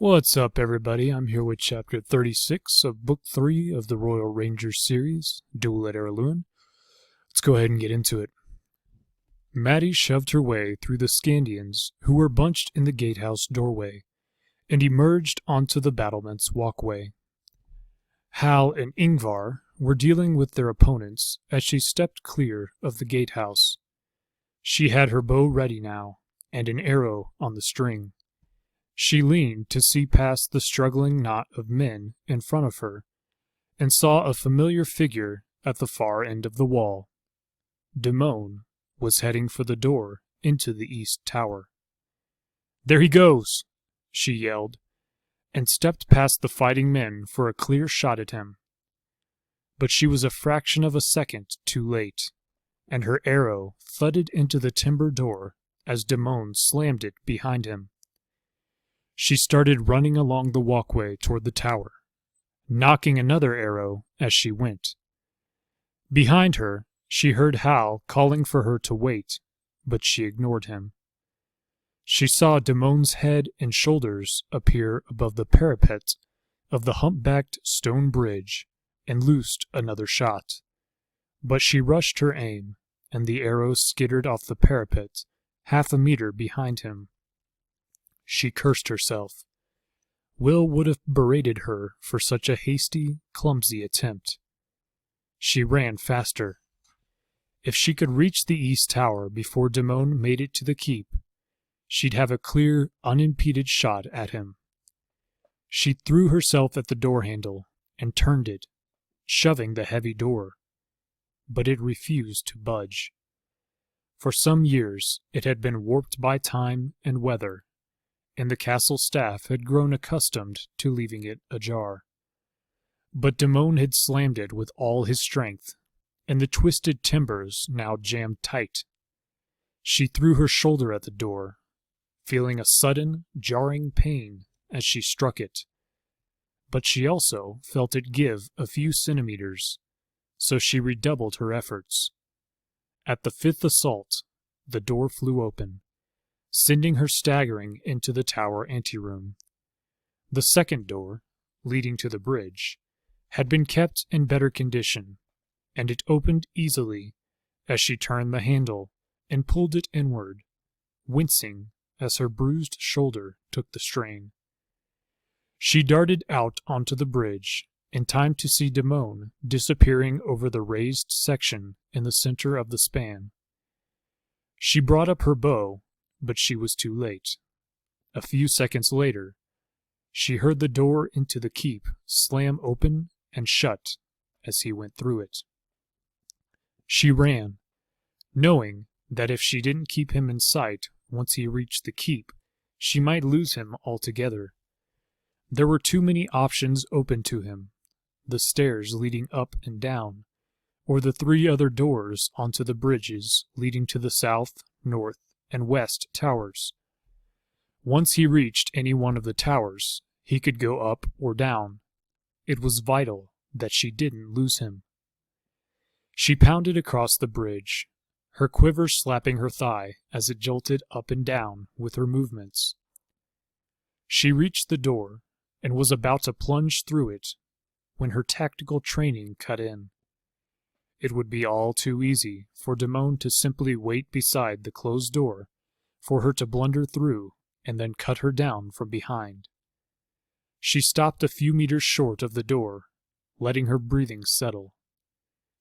What's up, everybody? I'm here with Chapter 36 of Book 3 of the Royal Rangers series, Duel at Araluen. Let's go ahead and get into it. Maddie shoved her way through the Scandians, who were bunched in the gatehouse doorway, and emerged onto the battlement's walkway. Hal and Ingvar were dealing with their opponents as she stepped clear of the gatehouse. She had her bow ready now, and an arrow on the string. She leaned to see past the struggling knot of men in front of her, and saw a familiar figure at the far end of the wall. Damon was heading for the door into the east tower. "There he goes!" she yelled, and stepped past the fighting men for a clear shot at him. But she was a fraction of a second too late, and her arrow thudded into the timber door as Damon slammed it behind him. She started running along the walkway toward the tower, knocking another arrow as she went. Behind her, she heard Hal calling for her to wait, but she ignored him. She saw Damon's head and shoulders appear above the parapet of the humpbacked stone bridge and loosed another shot. But she rushed her aim, and the arrow skittered off the parapet, half a meter behind him. She cursed herself. Will would have berated her for such a hasty, clumsy attempt. She ran faster. If she could reach the east tower before Damon made it to the keep, she'd have a clear, unimpeded shot at him. She threw herself at the door handle and turned it, shoving the heavy door. But it refused to budge. For some years it had been warped by time and weather, and the castle staff had grown accustomed to leaving it ajar. But Damon had slammed it with all his strength, and the twisted timbers now jammed tight. She threw her shoulder at the door, feeling a sudden, jarring pain as she struck it. But she also felt it give a few centimeters, so she redoubled her efforts. At the fifth assault, the door flew open, sending her staggering into the tower anteroom. The second door, leading to the bridge, had been kept in better condition, and it opened easily as she turned the handle and pulled it inward, wincing as her bruised shoulder took the strain. She darted out onto the bridge, in time to see Damon disappearing over the raised section in the center of the span. She brought up her bow, but she was too late. A few seconds later, she heard the door into the keep slam open and shut as he went through it. She ran, knowing that if she didn't keep him in sight once he reached the keep, she might lose him altogether. There were too many options open to him: the stairs leading up and down, or the three other doors onto the bridges leading to the south, north, and west towers. Once he reached any one of the towers, he could go up or down. It was vital that she didn't lose him. She pounded across the bridge, her quiver slapping her thigh as it jolted up and down with her movements. She reached the door and was about to plunge through it when her tactical training cut in. It would be all too easy for Damon to simply wait beside the closed door for her to blunder through and then cut her down from behind. She stopped a few meters short of the door, letting her breathing settle.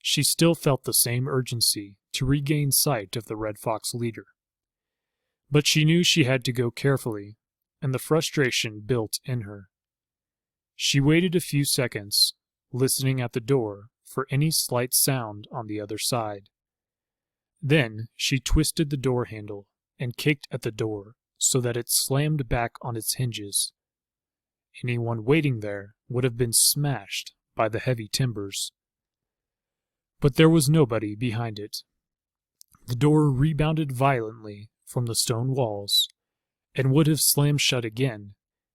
She still felt the same urgency to regain sight of the Red Fox leader. But she knew she had to go carefully, and the frustration built in her. She waited a few seconds, listening at the door for any slight sound on the other side. Then she twisted the door handle and kicked at the door so that it slammed back on its hinges. Anyone waiting there would have been smashed by the heavy timbers. But there was nobody behind it. The door rebounded violently from the stone walls, and would have slammed shut again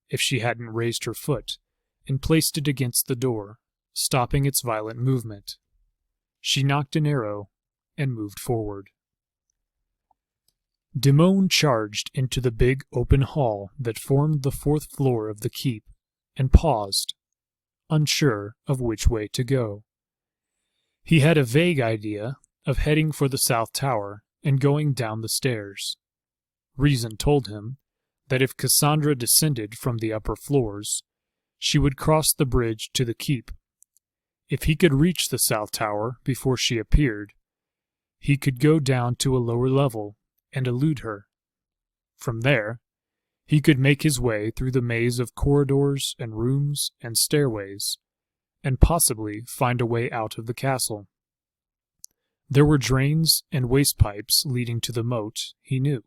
if she hadn't raised her foot and placed it against the door, stopping its violent movement. She knocked an arrow and moved forward. Damon charged into the big open hall that formed the fourth floor of the keep, and paused, unsure of which way to go. He had a vague idea of heading for the south tower and going down the stairs. Reason told him that if Cassandra descended from the upper floors, she would cross the bridge to the keep. If he could reach the south tower before she appeared, he could go down to a lower level and elude her. From there, he could make his way through the maze of corridors and rooms and stairways, and possibly find a way out of the castle. There were drains and waste pipes leading to the moat, he knew.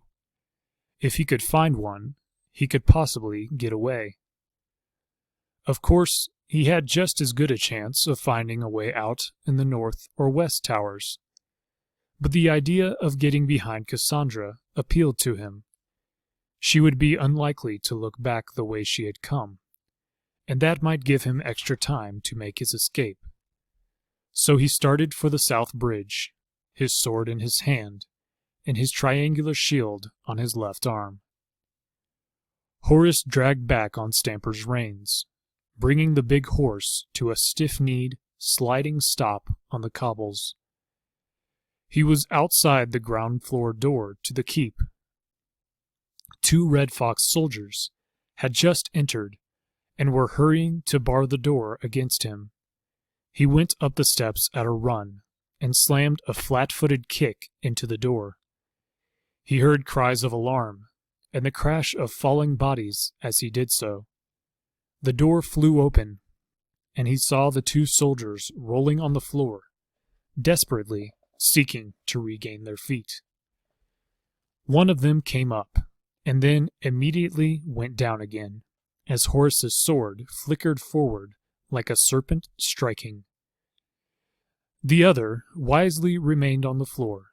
If he could find one, he could possibly get away. Of course, he had just as good a chance of finding a way out in the north or west towers. But the idea of getting behind Cassandra appealed to him. She would be unlikely to look back the way she had come, and that might give him extra time to make his escape. So he started for the south bridge, his sword in his hand, and his triangular shield on his left arm. Horace dragged back on Stamper's reins, bringing the big horse to a stiff-kneed, sliding stop on the cobbles. He was outside the ground-floor door to the keep. 2 Red Fox soldiers had just entered and were hurrying to bar the door against him. He went up the steps at a run and slammed a flat-footed kick into the door. He heard cries of alarm and the crash of falling bodies as he did so. The door flew open, and he saw the 2 soldiers rolling on the floor, desperately seeking to regain their feet. One of them came up, and then immediately went down again, as Horace's sword flickered forward like a serpent striking. The other wisely remained on the floor,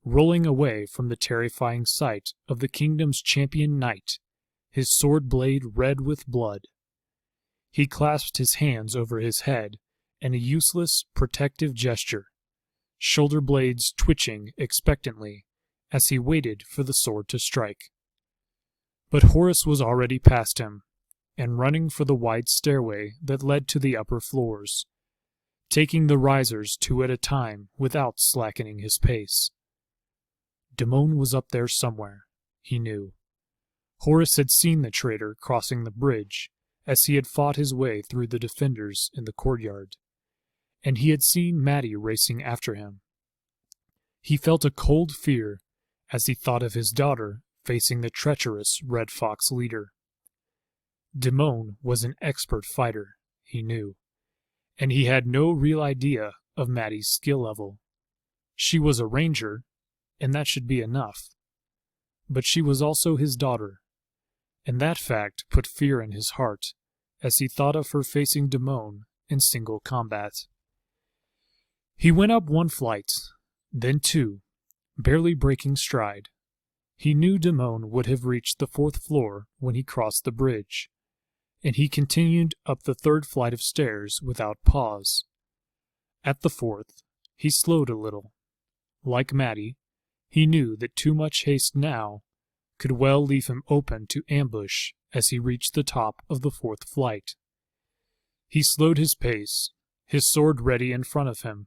rolling away from the terrifying sight of the kingdom's champion knight, his sword blade red with blood. He clasped his hands over his head in a useless protective gesture, shoulder blades twitching expectantly as he waited for the sword to strike. But Horace was already past him, and running for the wide stairway that led to the upper floors, taking the risers 2 at a time without slackening his pace. Damon was up there somewhere, he knew. Horace had seen the traitor crossing the bridge as he had fought his way through the defenders in the courtyard, and he had seen Maddie racing after him. He felt a cold fear as he thought of his daughter facing the treacherous Red Fox leader. Damon was an expert fighter, he knew, and he had no real idea of Maddie's skill level. She was a ranger, and that should be enough. But she was also his daughter, and that fact put fear in his heart as he thought of her facing Damon in single combat. He went up 1 flight, then 2, barely breaking stride. He knew Damon would have reached the 4th floor when he crossed the bridge, and he continued up the 3rd flight of stairs without pause. At the 4th, he slowed a little. Like Maddie, he knew that too much haste now could well leave him open to ambush as he reached the top of the 4th flight. He slowed his pace, his sword ready in front of him,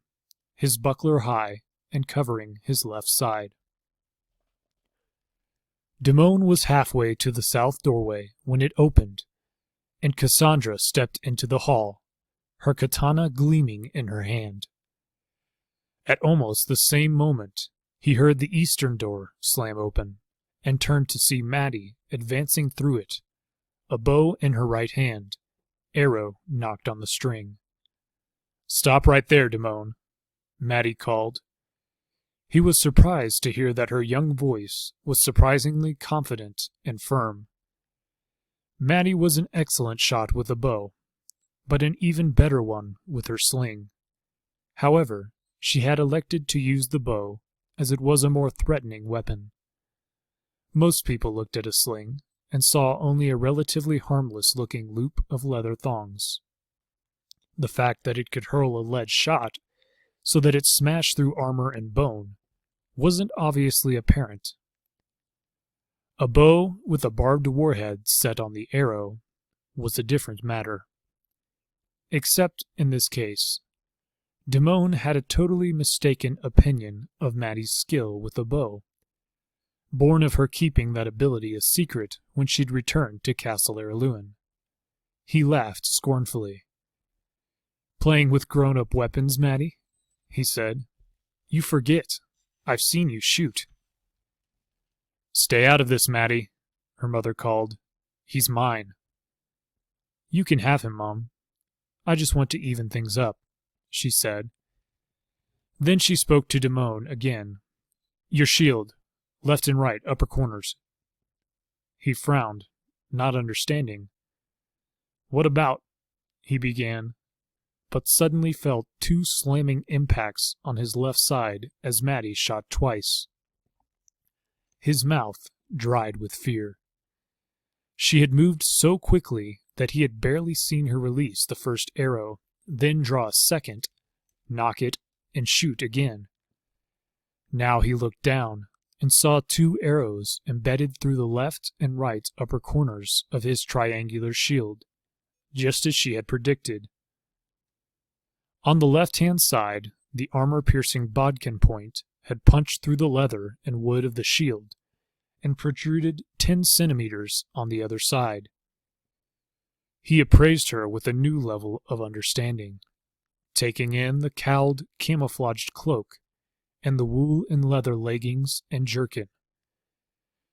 his buckler high and covering his left side. Damon was halfway to the south doorway when it opened, and Cassandra stepped into the hall, her katana gleaming in her hand. At almost the same moment, he heard the eastern door slam open, and turned to see Maddie advancing through it, a bow in her right hand, arrow knocked on the string. "Stop right there, Damon," Maddie called. He was surprised to hear that her young voice was surprisingly confident and firm. Maddie was an excellent shot with a bow, but an even better one with her sling. However, she had elected to use the bow as it was a more threatening weapon. Most people looked at a sling and saw only a relatively harmless-looking loop of leather thongs. The fact that it could hurl a lead shot so that it smashed through armor and bone wasn't obviously apparent. A bow with a barbed warhead set on the arrow was a different matter. Except in this case, Damon had a totally mistaken opinion of Maddie's skill with a bow, born of her keeping that ability a secret when she'd returned to Castle Araluen. He laughed scornfully. "Playing with grown-up weapons, Maddie?" he said. "You forget. I've seen you shoot." "Stay out of this, Maddie," her mother called. "He's mine." "You can have him, Mom. I just want to even things up," she said. Then she spoke to Damon again. "Your shield, left and right, upper corners." He frowned, not understanding. "What about—" he began, but suddenly felt two slamming impacts on his left side as Maddie shot twice. His mouth dried with fear. She had moved so quickly that he had barely seen her release the first arrow, then draw a second, nock it, and shoot again. Now he looked down and saw two arrows embedded through the left and right upper corners of his triangular shield, just as she had predicted. On the left-hand side, the armor-piercing bodkin point had punched through the leather and wood of the shield and protruded 10 centimeters on the other side. He appraised her with a new level of understanding, taking in the cowled, camouflaged cloak and the wool and leather leggings and jerkin.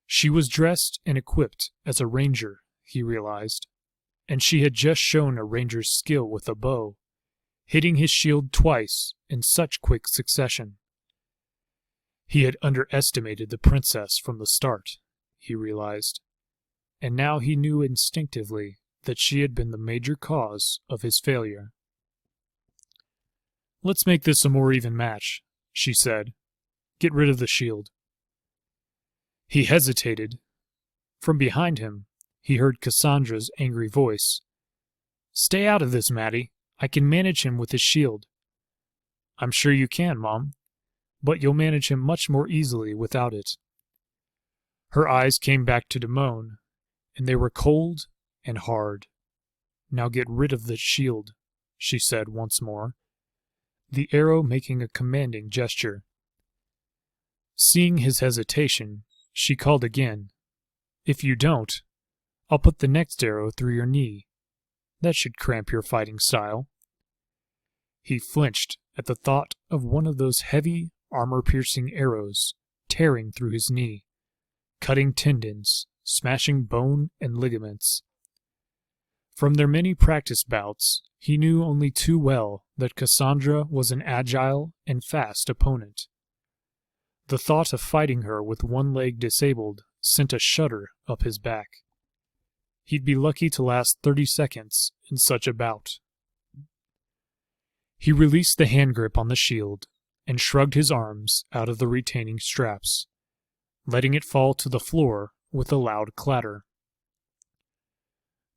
She was dressed and equipped as a ranger, he realized, and she had just shown a ranger's skill with a bow, hitting his shield twice in such quick succession. He had underestimated the princess from the start, he realized, and now he knew instinctively that she had been the major cause of his failure. "Let's make this a more even match," she said. "Get rid of the shield." He hesitated. From behind him, he heard Cassandra's angry voice. "Stay out of this, Maddie. I can manage him with his shield." "I'm sure you can, Mom, but you'll manage him much more easily without it." Her eyes came back to Damon, and they were cold and hard. "Now get rid of the shield," she said once more, the arrow making a commanding gesture. Seeing his hesitation, she called again. "If you don't, I'll put the next arrow through your knee. That should cramp your fighting style." He flinched at the thought of one of those heavy, armor-piercing arrows tearing through his knee, cutting tendons, smashing bone and ligaments. From their many practice bouts, he knew only too well that Cassandra was an agile and fast opponent. The thought of fighting her with one leg disabled sent a shudder up his back. He'd be lucky to last 30 seconds in such a bout. He released the hand grip on the shield and shrugged his arms out of the retaining straps, letting it fall to the floor with a loud clatter.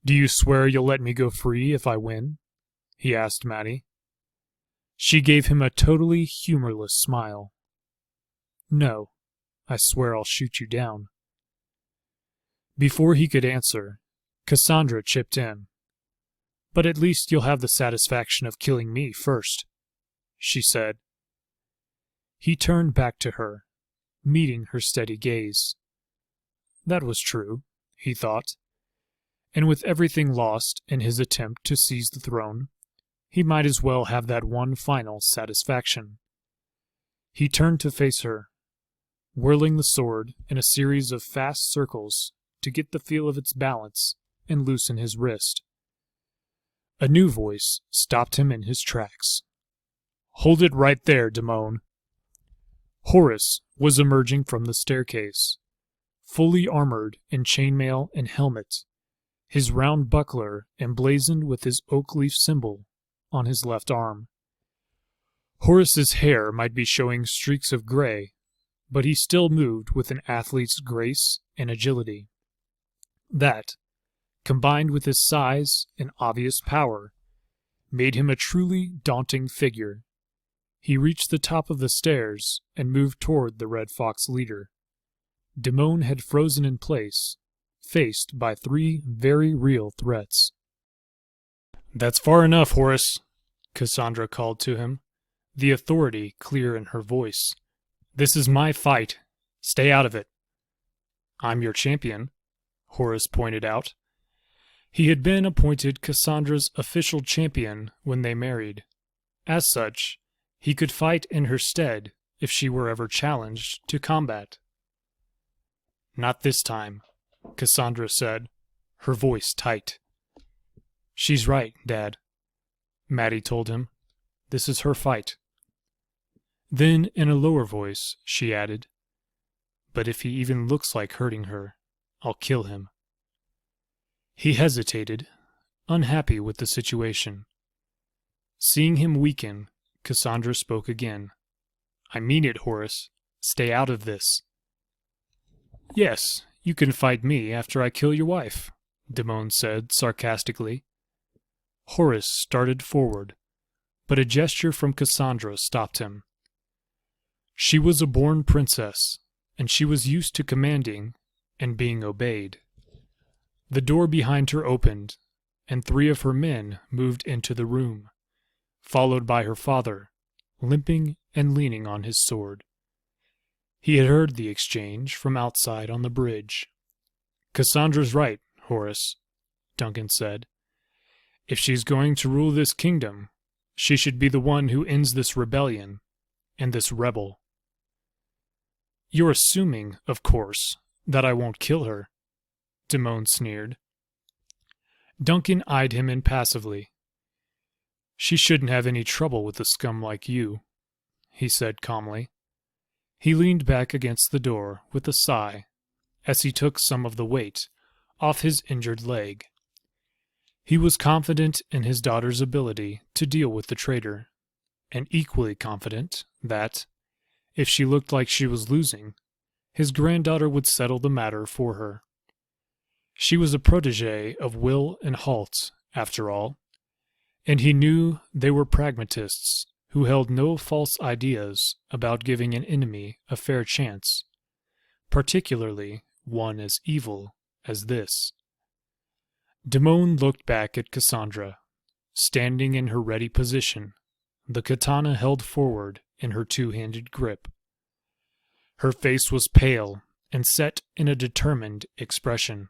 "Do you swear you'll let me go free if I win?" he asked Maddie. She gave him a totally humorless smile. "No, I swear I'll shoot you down." Before he could answer, Cassandra chipped in. "But at least you'll have the satisfaction of killing me first," she said. He turned back to her, meeting her steady gaze. That was true, he thought, and with everything lost in his attempt to seize the throne, he might as well have that one final satisfaction. He turned to face her, whirling the sword in a series of fast circles to get the feel of its balance and loosen his wrist. A new voice stopped him in his tracks. "Hold it right there, Damon." Horace was emerging from the staircase, fully armored in chainmail and helmet, his round buckler emblazoned with his oak leaf symbol on his left arm. Horace's hair might be showing streaks of gray, but he still moved with an athlete's grace and agility. That, combined with his size and obvious power, made him a truly daunting figure. He reached the top of the stairs and moved toward the Red Fox leader. Damon had frozen in place, faced by 3 very real threats. "That's far enough, Horace," Cassandra called to him, the authority clear in her voice. "This is my fight. Stay out of it." "I'm your champion," Horace pointed out. He had been appointed Cassandra's official champion when they married. As such, he could fight in her stead if she were ever challenged to combat. "Not this time," Cassandra said, her voice tight. "She's right, Dad," Maddie told him. "This is her fight." Then, in a lower voice, she added, "But if he even looks like hurting her, I'll kill him." He hesitated, unhappy with the situation. Seeing him weaken, Cassandra spoke again. "I mean it, Horace. Stay out of this." "Yes, you can fight me after I kill your wife," Damon said sarcastically. Horace started forward, but a gesture from Cassandra stopped him. She was a born princess, and she was used to commanding and being obeyed. The door behind her opened, and 3 of her men moved into the room, followed by her father, limping and leaning on his sword. He had heard the exchange from outside on the bridge. "Cassandra's right, Horace," Duncan said. "If she's going to rule this kingdom, she should be the one who ends this rebellion and this rebel." "You're assuming, of course, that I won't kill her," Damon sneered. Duncan eyed him impassively. "She shouldn't have any trouble with a scum like you," he said calmly. He leaned back against the door with a sigh as he took some of the weight off his injured leg. He was confident in his daughter's ability to deal with the traitor, and equally confident that, if she looked like she was losing, his granddaughter would settle the matter for her. She was a protégée of Will and Halt, after all, and he knew they were pragmatists who held no false ideas about giving an enemy a fair chance, particularly one as evil as this. Damon looked back at Cassandra, standing in her ready position, the katana held forward in her 2-handed grip. Her face was pale and set in a determined expression.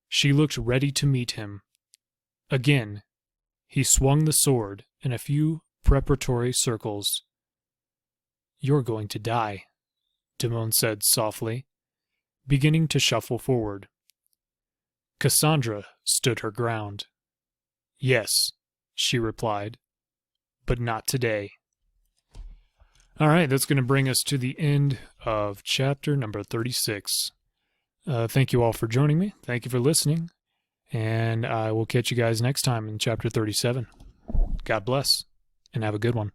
She looked ready to meet him. Again, he swung the sword in a few preparatory circles. "You're going to die," Damon said softly, beginning to shuffle forward. Cassandra stood her ground. "Yes," she replied, "but not today." All right, that's going to bring us to the end of chapter number 36. Thank you all for joining me. Thank you for listening. And I will catch you guys next time in chapter 37. God bless, and have a good one.